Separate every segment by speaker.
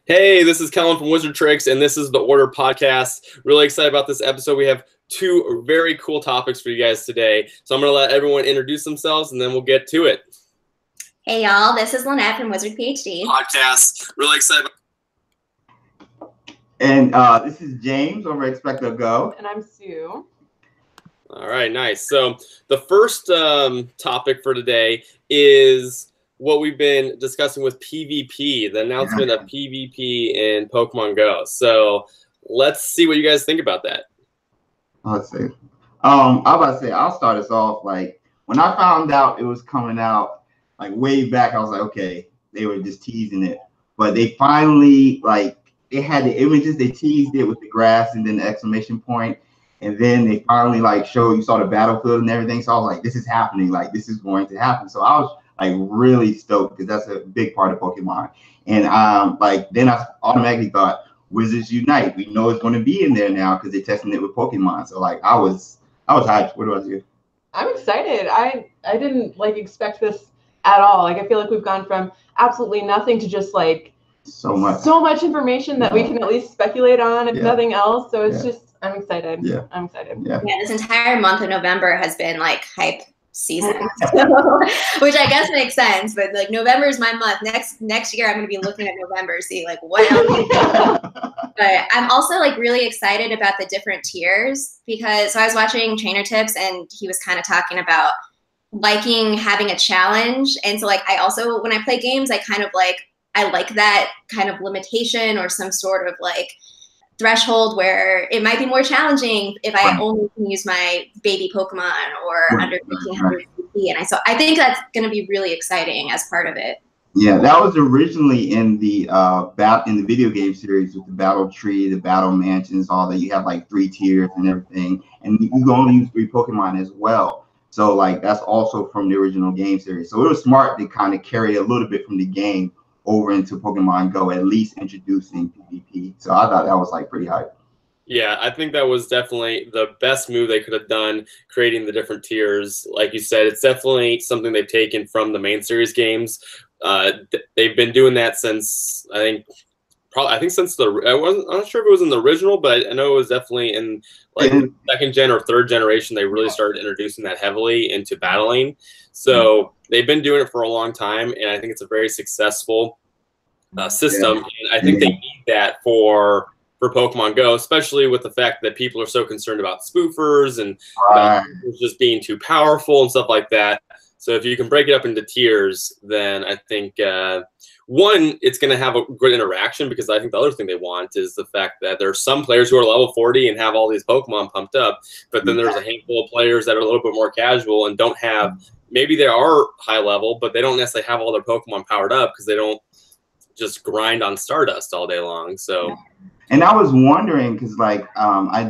Speaker 1: Hey, this is Kellen from Wizard Tricks, and this is the Order Podcast. Really excited about this episode. We have two very cool topics for you guys today. So I'm going to let everyone introduce themselves, and then we'll get to it.
Speaker 2: Hey, y'all. This is Lynette from Wizard PhD.
Speaker 1: Podcast. Really excited.
Speaker 3: And this is James over at xpectogo.
Speaker 4: And I'm Sue.
Speaker 1: All right, nice. So the first topic for today is what we've been discussing with PvP, the announcement of PvP in Pokemon Go. So let's see what you guys think about that.
Speaker 3: Let's see. I'm about to say, I'll start us off. Like, when I found out it was coming out, like, way back, I was like, okay, they were just teasing it. But they finally, like, they had the images, they teased it with the grass and then the exclamation point. And then they finally, like, you saw the battlefield and everything. So I was like, this is happening. Like, this is going to happen. So I was like really stoked because that's a big part of Pokemon. And then I automatically thought Wizards Unite. We know it's going to be in there now because they're testing it with Pokemon. So like I was hyped. What about you?
Speaker 4: I'm excited. I didn't expect this at all. Like I feel like we've gone from absolutely nothing to just like so much information that we can at least speculate on if nothing else. So it's just I'm excited.
Speaker 3: Yeah.
Speaker 4: I'm excited.
Speaker 2: Yeah, this entire month of November has been like hype season, which I guess makes sense. But like November is my month. Next year, I'm going to be looking at November, see like what else. But I'm also like really excited about the different tiers because I was watching Trainer Tips and he was kind of talking about liking having a challenge. And so like I also when I play games, I like that kind of limitation or some sort of like threshold where it might be more challenging if I only can use my baby Pokemon or under 1500 CP. And I think that's going to be really exciting as part of it.
Speaker 3: Yeah, that was originally in the video game series with the battle tree, the battle mansions, all that. You have like 3 tiers and everything, and you can only use 3 Pokemon as well. So like that's also from the original game series. So it was smart to kind of carry a little bit from the game over into Pokemon Go, at least introducing PvP. So I thought that was like pretty hype.
Speaker 1: Yeah, I think that was definitely the best move they could have done, creating the different tiers. Like you said, it's definitely something they've taken from the main series games. They've been doing that since I'm not sure if it was in the original, but I know it was definitely in like second gen or third generation. They really started introducing that heavily into battling. So they've been doing it for a long time, and I think it's a very successful system. And I think they need that for Pokemon Go, especially with the fact that people are so concerned about spoofers and about just being too powerful and stuff like that. So if you can break it up into tiers, then I think one, it's going to have a good interaction, because I think the other thing they want is the fact that there are some players who are level 40 and have all these Pokemon pumped up, but then there's a handful of players that are a little bit more casual and don't have, maybe they are high level, but they don't necessarily have all their Pokemon powered up because they don't just grind on Stardust all day long. So,
Speaker 3: and I was wondering because like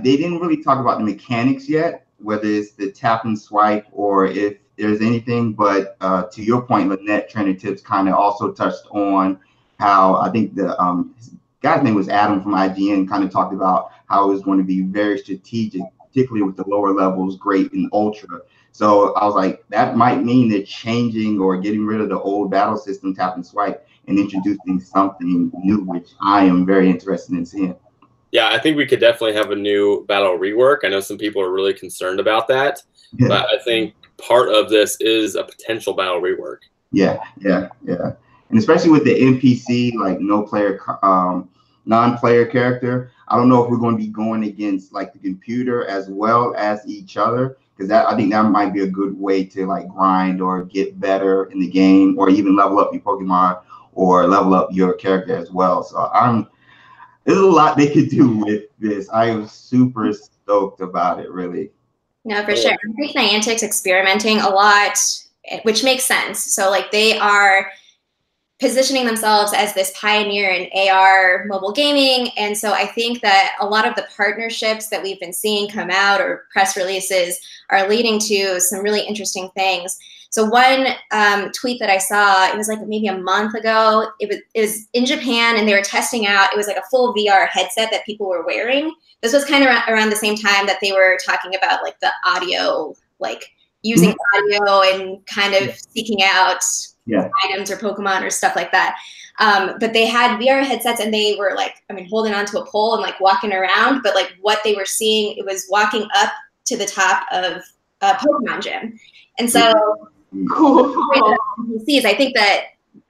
Speaker 3: they didn't really talk about the mechanics yet, whether it's the tap and swipe or if there's anything, but to your point, Lynette, Trainer Tips kind of also touched on how I think the guy's name was Adam from IGN kind of talked about how it was going to be very strategic, particularly with the lower levels, great and ultra. So I was like, that might mean they're changing or getting rid of the old battle system, tap and swipe, and introducing something new, which I am very interested in seeing.
Speaker 1: Yeah, I think we could definitely have a new battle rework. I know some people are really concerned about that, but I think part of this is a potential battle rework. Yeah.
Speaker 3: And especially with the NPC, like non-player character, I don't know if we're going to be going against like the computer as well as each other, because I think that might be a good way to like grind or get better in the game, or even level up your Pokemon or level up your character as well. So there's a lot they could do with this. I am super stoked about it, really.
Speaker 2: No, for sure. I think Niantic's experimenting a lot, which makes sense. So like they are positioning themselves as this pioneer in AR mobile gaming. And so I think that a lot of the partnerships that we've been seeing come out or press releases are leading to some really interesting things. So one tweet that I saw, it was like maybe a month ago, it was in Japan, and they were testing out, it was like a full VR headset that people were wearing. This was kind of around the same time that they were talking about like the audio, like using audio and kind of seeking out items or Pokemon or stuff like that. But they had VR headsets and they were like, I mean, holding onto a pole and like walking around, but like what they were seeing, it was walking up to the top of a Pokemon gym. And so
Speaker 4: cool.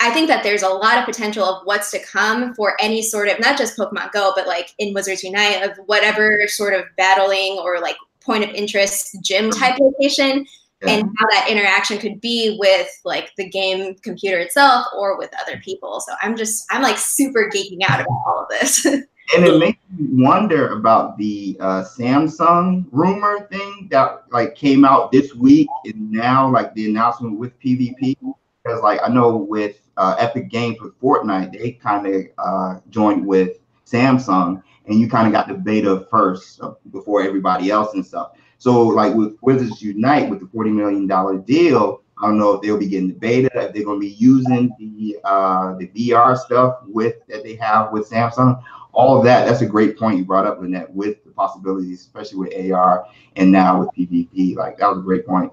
Speaker 2: I think that there's a lot of potential of what's to come for any sort of, not just Pokemon Go, but like in Wizards Unite, of whatever sort of battling or like point of interest gym type location, and how that interaction could be with like the game computer itself or with other people. So I'm like super geeking out about all of this.
Speaker 3: And it makes me wonder about the Samsung rumor thing that like came out this week, and now like the announcement with PvP. Because like I know with Epic Games with Fortnite, they kind of joined with Samsung, and you kind of got the beta first before everybody else and stuff. So like with Wizards Unite, with the $40 million deal, I don't know if they'll be getting the beta, if they're going to be using the VR stuff that they have with Samsung. All of that, that's a great point you brought up, Lynette, with the possibilities, especially with AR and now with PvP. Like, that was a great point.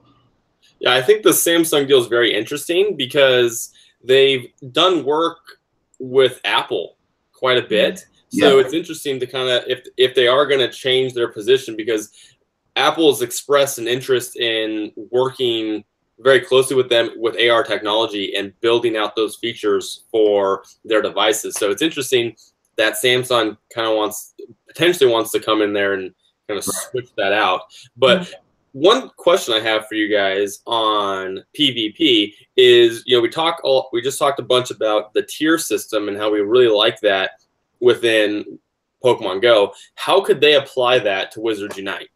Speaker 1: Yeah, I think the Samsung deal is very interesting because they've done work with Apple quite a bit. So it's interesting to kind of, if they are going to change their position, because Apple's expressed an interest in working very closely with them with AR technology and building out those features for their devices. So it's interesting that Samsung kind of potentially wants to come in there and kind of switch that out. But one question I have for you guys on PvP is, you know, we just talked a bunch about the tier system and how we really like that within Pokemon Go. How could they apply that to Wizards Unite?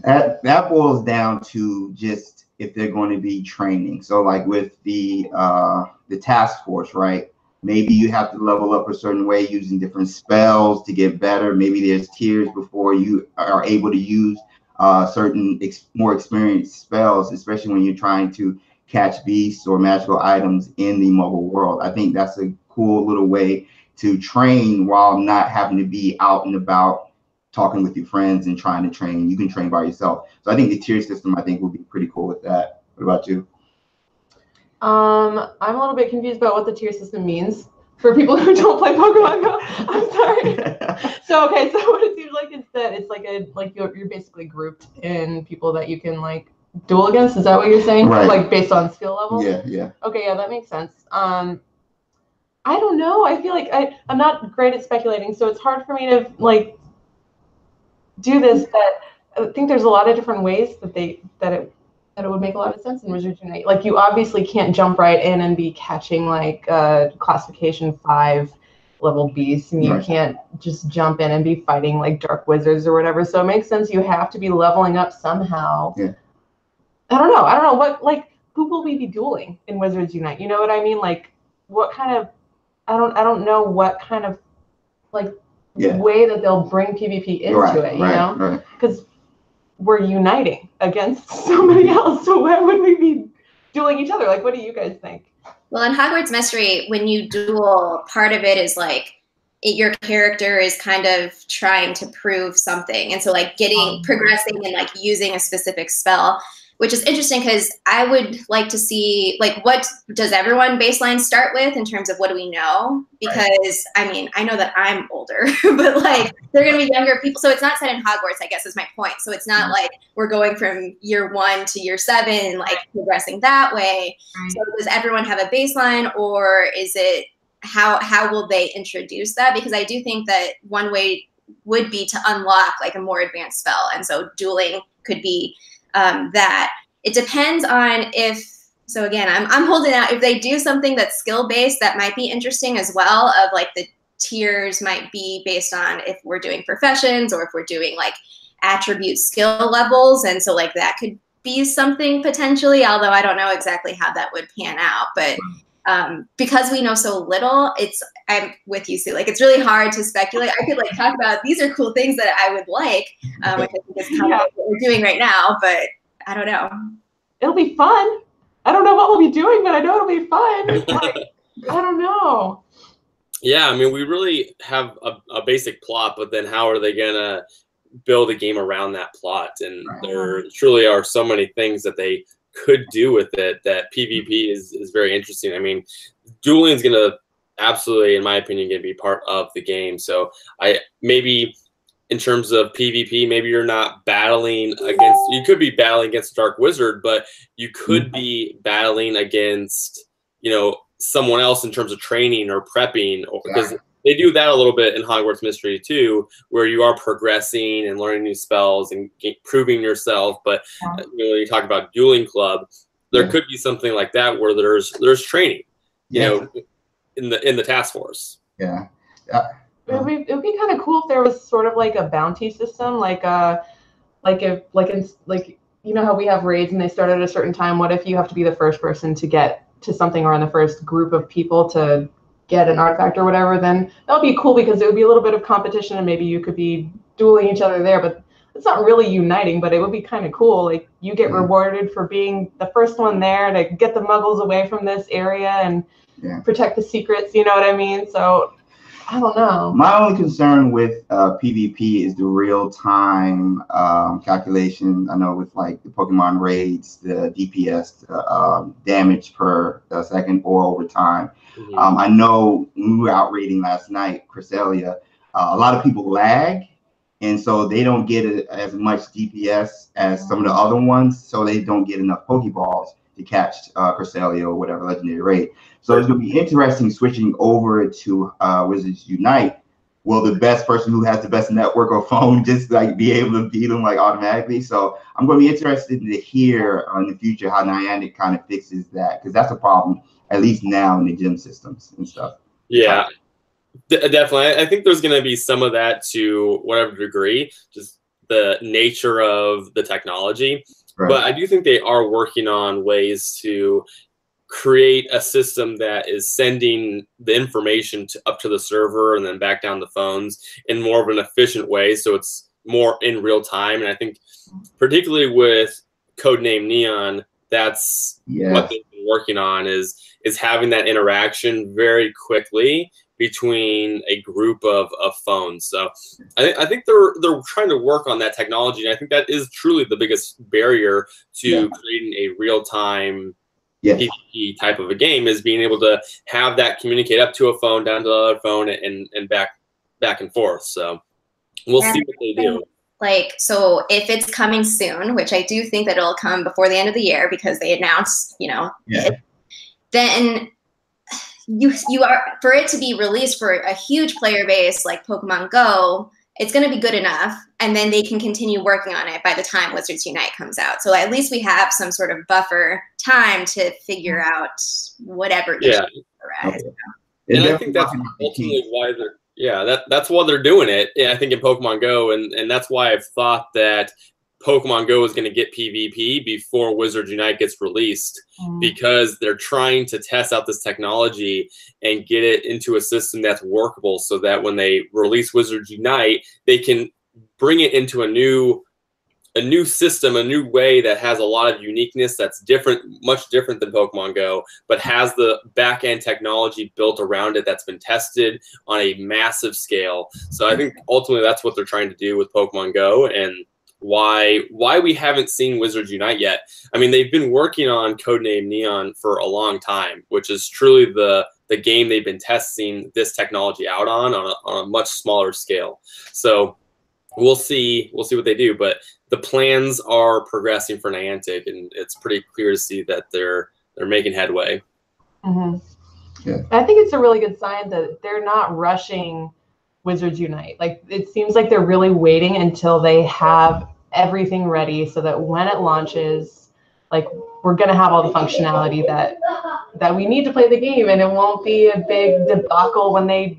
Speaker 3: That boils down to just if they're going to be training. So like with the task force, right? Maybe you have to level up a certain way using different spells to get better. Maybe there's tiers before you are able to use certain more experienced spells, especially when you're trying to catch beasts or magical items in the mobile world. I think that's a cool little way to train while not having to be out and about talking with your friends and trying to train. You can train by yourself. So I think the tier system, I think, will be pretty cool with that. What about you?
Speaker 4: I'm a little bit confused about what the tier system means for people who don't play Pokemon Go. I'm sorry. So okay, so what it seems like is that it's like you're basically grouped in people that you can like duel against. Is that what you're saying?
Speaker 3: Right.
Speaker 4: Like based on skill level?
Speaker 3: Yeah.
Speaker 4: Okay, yeah, that makes sense. I don't know. I feel like I'm not great at speculating, so it's hard for me to like do this. But I think there's a lot of different ways that it would make a lot of sense in Wizards Unite. Like, you obviously can't jump right in and be catching like classification 5 level beasts, and you can't just jump in and be fighting like dark wizards or whatever. So it makes sense you have to be leveling up somehow.
Speaker 3: Yeah.
Speaker 4: I don't know what, like, who will we be dueling in Wizards Unite? You know what I mean? Like, what kind of, I don't know what kind of like way that they'll bring PvP into it, you know? Because we're uniting against somebody else, so why would we be dueling each other? Like, what do you guys think?
Speaker 2: Well, in Hogwarts Mystery, when you duel, part of it is like your character is kind of trying to prove something, and so like progressing and like using a specific spell, which is interesting because I would like to see, like, what does everyone baseline start with in terms of what do we know? Because, I mean, I know that I'm older, but, like, they're going to be younger people. So it's not set in Hogwarts, I guess, is my point. So it's not like we're going from year 1 to year 7 and, like, progressing that way. So does everyone have a baseline, or is it how will they introduce that? Because I do think that one way would be to unlock, like, a more advanced spell. And so dueling could be that. It depends on so again, I'm holding out. If they do something that's skill-based, that might be interesting as well, of like the tiers might be based on if we're doing professions or if we're doing like attribute skill levels. And so like that could be something potentially, although I don't know exactly how that would pan out. But because we know so little, I'm with you, Sue. Like, it's really hard to speculate. I could like talk about these are cool things that I would like, which I think is kind of what we're doing right now, but I don't know.
Speaker 4: It'll be fun. I don't know what we'll be doing, but I know it'll be fun. Like, I don't know.
Speaker 1: Yeah, I mean, we really have a basic plot, but then how are they gonna build a game around that plot? And there truly are so many things that they could do with it, that PvP is very interesting. I mean, dueling is going to absolutely, in my opinion, going to be part of the game. So maybe in terms of PvP, maybe you're not battling against, you could be battling against Dark Wizard, but you could be battling against, you know, someone else in terms of training or prepping, because they do that a little bit in Hogwarts Mystery too, where you are progressing and learning new spells and proving yourself. But you know, when you talk about dueling club, there could be something like that where there's training, you know, in the task force.
Speaker 3: Yeah.
Speaker 4: It would be kind of cool if there was sort of like a bounty system, like you know how we have raids and they start at a certain time. What if you have to be the first person to get to something, or in the first group of people to get an artifact or whatever? Then that would be cool, because it would be a little bit of competition and maybe you could be dueling each other there, but it's not really uniting. But it would be kind of cool. Like, you get rewarded for being the first one there to get the muggles away from this area and protect the secrets, you know what I mean? So I don't know.
Speaker 3: My only concern with PvP is the real-time calculation. I know with like the Pokemon raids, the DPS, damage per second or over time. I know when we were out raiding last night, Cresselia, a lot of people lag, and so they don't get as much DPS as some of the other ones, so they don't get enough Pokeballs to catch Cresselia or whatever legendary raid. So it's going to be interesting switching over to Wizards Unite. Will the best person who has the best network or phone just like be able to beat them like automatically? So I'm going to be interested to hear in the future how Niantic kind of fixes that, because that's a problem, at least now in the gym systems and stuff.
Speaker 1: Yeah, definitely. I think there's going to be some of that to whatever degree, just the nature of the technology. Right. But I do think they are working on ways to create a system that is sending the information up to the server and then back down the phones in more of an efficient way, so it's more in real time. And I think particularly with Codename Neon, that's what they've been working on, is having that interaction very quickly between a group of phones. So I think they're trying to work on that technology, and I think that is truly the biggest barrier to creating a real-time PvP type of a game, is being able to have that communicate up to a phone, down to the other phone, and back and forth. So we'll see what they do.
Speaker 2: Like, so if it's coming soon, which I do think that it'll come before the end of the year, because they announced, you know, then you are, for it to be released for a huge player base like Pokemon Go, it's going to be good enough, and then they can continue working on it by the time Wizards Unite comes out. So at least we have some sort of buffer time to figure out whatever.
Speaker 1: And I think that's ultimately why that's why they're doing it. I think in Pokemon Go, and that's why I've thought that Pokemon Go is going to get PvP before Wizards Unite gets released, because they're trying to test out this technology and get it into a system that's workable, so that when they release Wizards Unite, they can bring it into a new system, a new way that has a lot of uniqueness, that's different, much different than Pokemon Go, but has the back-end technology built around it that's been tested on a massive scale. So I think ultimately that's what they're trying to do with Pokemon Go, and why we haven't seen Wizards Unite yet. I mean, they've been working on Codename Neon for a long time, which is truly the game they've been testing this technology out on a much smaller scale. So we'll see what they do, but the plans are progressing for Niantic, and it's pretty clear to see that they're making headway.
Speaker 4: I think it's a really good sign that they're not rushing Wizards Unite. Like, it seems like they're really waiting until they have everything ready, so that when it launches, like, we're gonna have all the functionality that we need to play the game, and it won't be a big debacle when the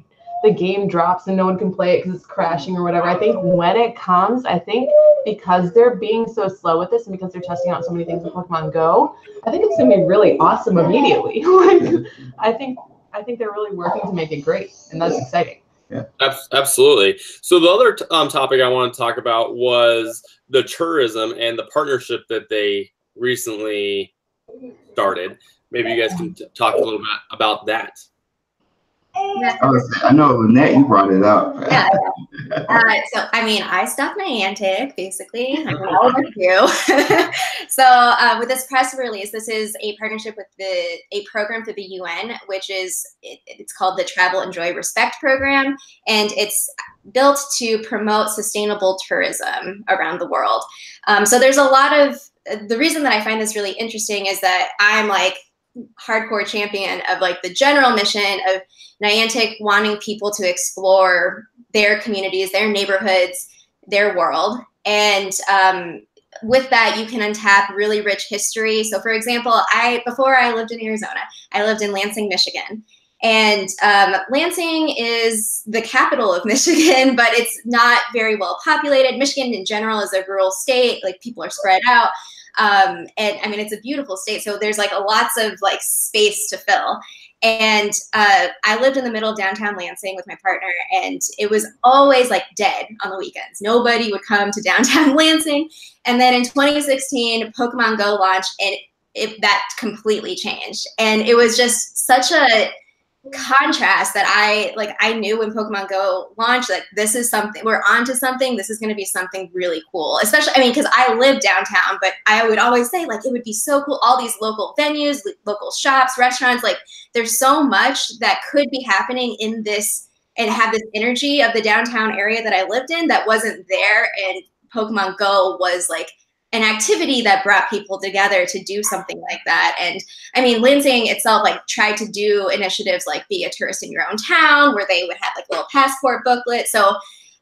Speaker 4: game drops and no one can play it because it's crashing or whatever. I think when it comes, I think because they're being so slow with this, and because they're testing out so many things with Pokemon Go, I think it's gonna be really awesome immediately. Like, I think they're really working to make it great, and that's exciting.
Speaker 3: Yeah,
Speaker 1: absolutely. So the other topic I want to talk about was the tourism and the partnership that they recently started. Maybe you guys can talk a little bit about that.
Speaker 3: I know, Lynette, you brought it up.
Speaker 2: Yeah. So, I mean, I stuck Niantic, basically. I mean, all of us do. So, with this press release, this is a partnership with a program through the UN, which is, it's called the Travel, Enjoy, Respect program. And it's built to promote sustainable tourism around the world. So there's a lot of, the reason that I find this really interesting is that I'm like hardcore champion of like the general mission of Niantic wanting people to explore their communities, their neighborhoods, their world. And with that, you can untap really rich history. So for example, before I lived in Arizona, I lived in Lansing, Michigan. And Lansing is the capital of Michigan, but it's not very well populated. Michigan in general is a rural state, like people are spread out. And I mean, it's a beautiful state. So there's like lots of like space to fill. And I lived in the middle of downtown Lansing with my partner, and it was always like dead on the weekends. Nobody would come to downtown Lansing. And then in 2016, Pokemon Go launched, and that completely changed. And it was just such a contrast that I knew when Pokemon Go launched, like this is something, we're onto something, this is going to be something really cool. Especially, I mean, because I live downtown, but I would always say like it would be so cool, all these local venues, local shops, restaurants, like there's so much that could be happening in this and have this energy of the downtown area that I lived in that wasn't there. And Pokemon Go was like an activity that brought people together to do something like that. And I mean, Lansing itself like tried to do initiatives like be a tourist in your own town, where they would have like a little passport booklet. So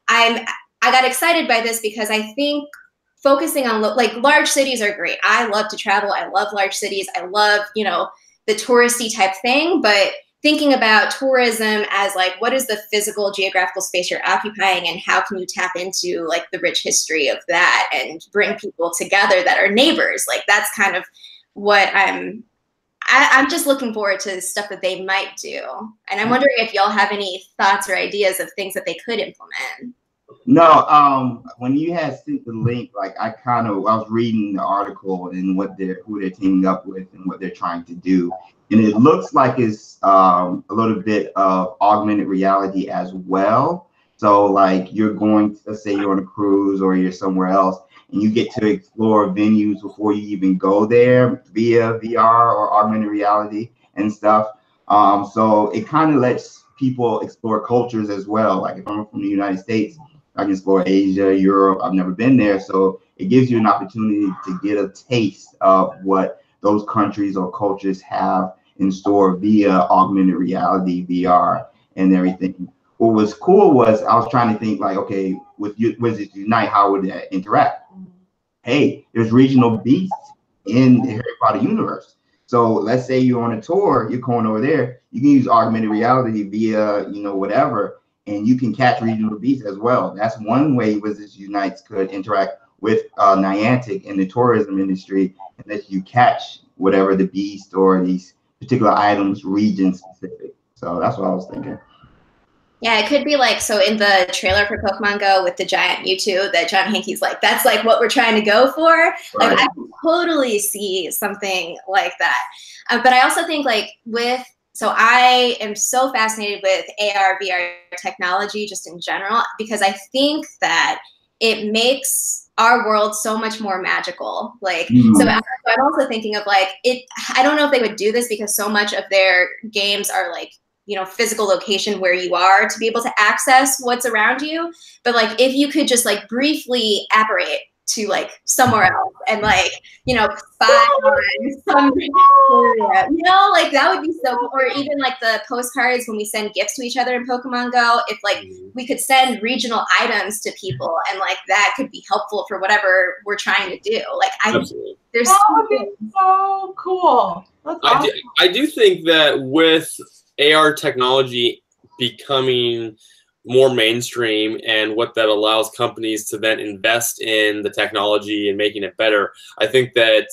Speaker 2: I got excited by this because I think focusing on like large cities are great. I love to travel. I love large cities. I love, you know, the touristy type thing, but thinking about tourism as like, what is the physical geographical space you're occupying, and how can you tap into like the rich history of that and bring people together that are neighbors? Like that's kind of what I'm just looking forward to stuff that they might do. And I'm wondering if y'all have any thoughts or ideas of things that they could implement.
Speaker 3: No, when you had sent the link, like I was reading the article and who they're teaming up with and what they're trying to do. And it looks like it's a little bit of augmented reality as well. So like you're going, let's say you're on a cruise or you're somewhere else, and you get to explore venues before you even go there via VR or augmented reality and stuff. So it kind of lets people explore cultures as well. Like if I'm from the United States, I can explore Asia, Europe. I've never been there. So it gives you an opportunity to get a taste of what those countries or cultures have in store via augmented reality, VR, and everything. What was cool was I was trying to think like, okay, with it Unite, how would that interact? Hey, there's regional beasts in the Harry Potter universe. So let's say you're on a tour, you're going over there, you can use augmented reality via, you know, whatever, and you can catch regional beasts as well. That's one way Wizards Unite could interact with Niantic in the tourism industry, and let you catch whatever the beast or these particular items, region specific. So that's what I was thinking.
Speaker 2: Yeah, it could be like, so in the trailer for Pokemon Go with the giant Mewtwo, that John Hankey's like, that's like what we're trying to go for. Right. Like I can totally see something like that. But I also think like so I am so fascinated with AR, VR technology just in general, because I think that it makes our world so much more magical. Like, so I'm also thinking of like I don't know if they would do this because so much of their games are like, you know, physical location where you are to be able to access what's around you. But like, if you could just like briefly apparate to like somewhere else and like, you know, spy on some area, you know, like that would be so cool. Or even like the postcards when we send gifts to each other in Pokemon Go, if like we could send regional items to people and like that could be helpful for whatever we're trying to do. Like there's
Speaker 4: that would be so cool. That's awesome.
Speaker 1: I do think that with AR technology becoming more mainstream and what that allows companies to then invest in the technology and making it better, I think that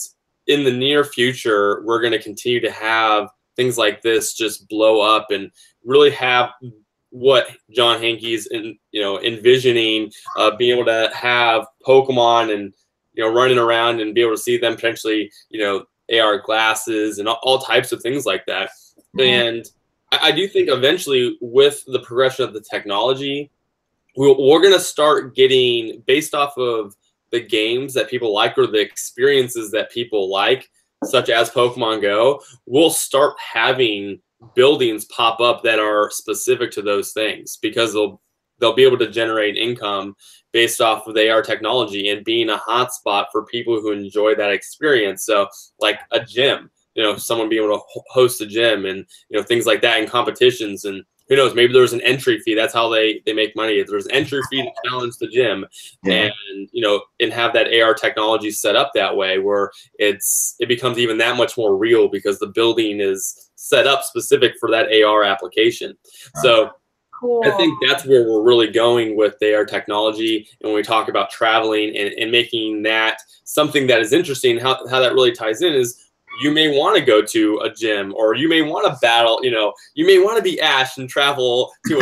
Speaker 1: in the near future, we're going to continue to have things like this just blow up and really have what John Hankey's envisioning, being able to have Pokemon and, you know, running around and be able to see them potentially, you know, AR glasses and all types of things like that. And I do think eventually with the progression of the technology, we're going to start getting, based off of the games that people like or the experiences that people like, such as Pokemon Go, we'll start having buildings pop up that are specific to those things, because they'll be able to generate income based off of the AR technology and being a hotspot for people who enjoy that experience. So like a gym, someone being able to host a gym and, things like that, in competitions. And who knows, maybe there's an entry fee. That's how they make money. If there's an entry fee to challenge the gym, and and have that AR technology set up that way where it becomes even that much more real, because the building is set up specific for that AR application. So
Speaker 4: cool.
Speaker 1: I think that's where we're really going with the AR technology. And when we talk about traveling and making that something that is interesting, how that really ties in is, you may want to go to a gym, or you may want to battle, you may want to be Ash and travel to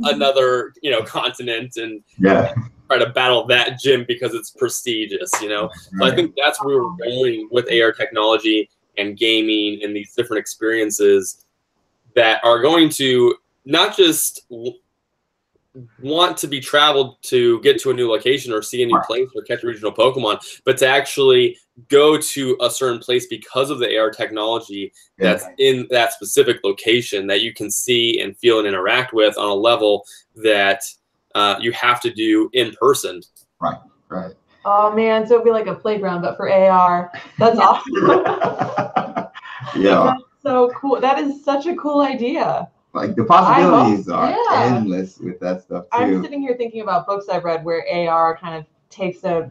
Speaker 1: another continent and try to battle that gym because it's prestigious, So I think that's where we're going with AR technology and gaming and these different experiences that are going to not just want to be traveled to get to a new location or see a new place or catch a regional Pokemon, but to actually go to a certain place because of the AR technology that's in that specific location that you can see and feel and interact with on a level that you have to do in person.
Speaker 3: Right.
Speaker 4: Oh man, so it'd be like a playground, but for AR. That's awesome.
Speaker 3: Yeah.
Speaker 4: That's so cool. That is such a cool idea.
Speaker 3: Like the possibilities are endless with that stuff too.
Speaker 4: I'm sitting here thinking about books I've read where AR kind of takes a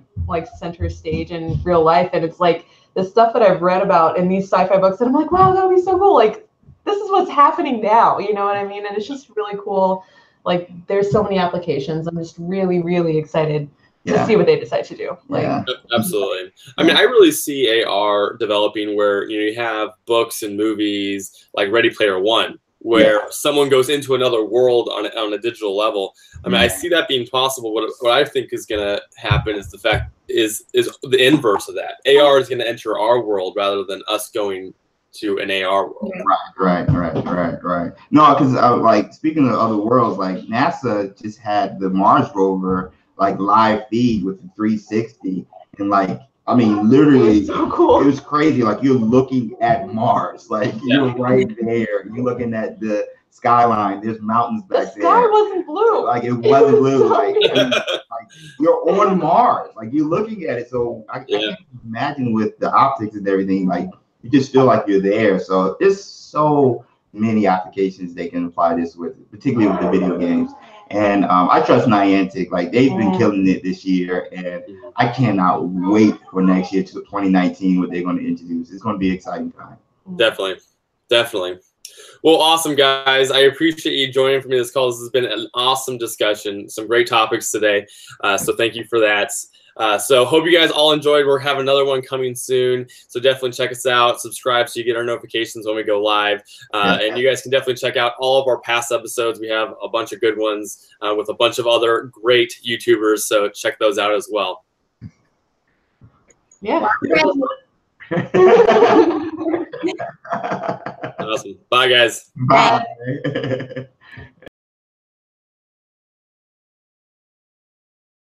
Speaker 4: center stage in real life, and it's like the stuff that I've read about in these sci-fi books, and I'm like, wow, that would be so cool. Like, this is what's happening now, you know what I mean? And it's just really cool. Like, there's so many applications. I'm just really, really excited to see what they decide to do.
Speaker 1: Absolutely. I mean, I really see AR developing where you have books and movies like Ready Player One, where someone goes into another world on a digital level. I mean, I see that being possible. What I think is going to happen is the inverse of that. AR is going to enter our world rather than us going to an AR world.
Speaker 3: Right. No, because speaking of other worlds, like NASA just had the Mars rover live feed with the 360, and literally,
Speaker 4: so cool.
Speaker 3: It was crazy. Like, you're looking at Mars, you're right there. You're looking at the skyline. There's mountains back there.
Speaker 4: The sky wasn't blue.
Speaker 3: It wasn't blue. You're on Mars. You're looking at it. So I can't imagine with the optics and everything. You just feel like you're there. So there's so many applications they can apply this with, particularly with the video games. And I trust Niantic. They've been killing it this year, and I cannot wait for next year, to 2019, what they're going to introduce. It's going to be an exciting time.
Speaker 1: Definitely. Well, awesome, guys. I appreciate you joining for me this call. This has been an awesome discussion. Some great topics today. So thank you for that. So hope you guys all enjoyed. We're having another one coming soon. So definitely check us out. Subscribe so you get our notifications when we go live. And you guys can definitely check out all of our past episodes. We have a bunch of good ones with a bunch of other great YouTubers. So check those out as well.
Speaker 4: Yeah.
Speaker 1: Awesome. Bye, guys.
Speaker 3: Bye.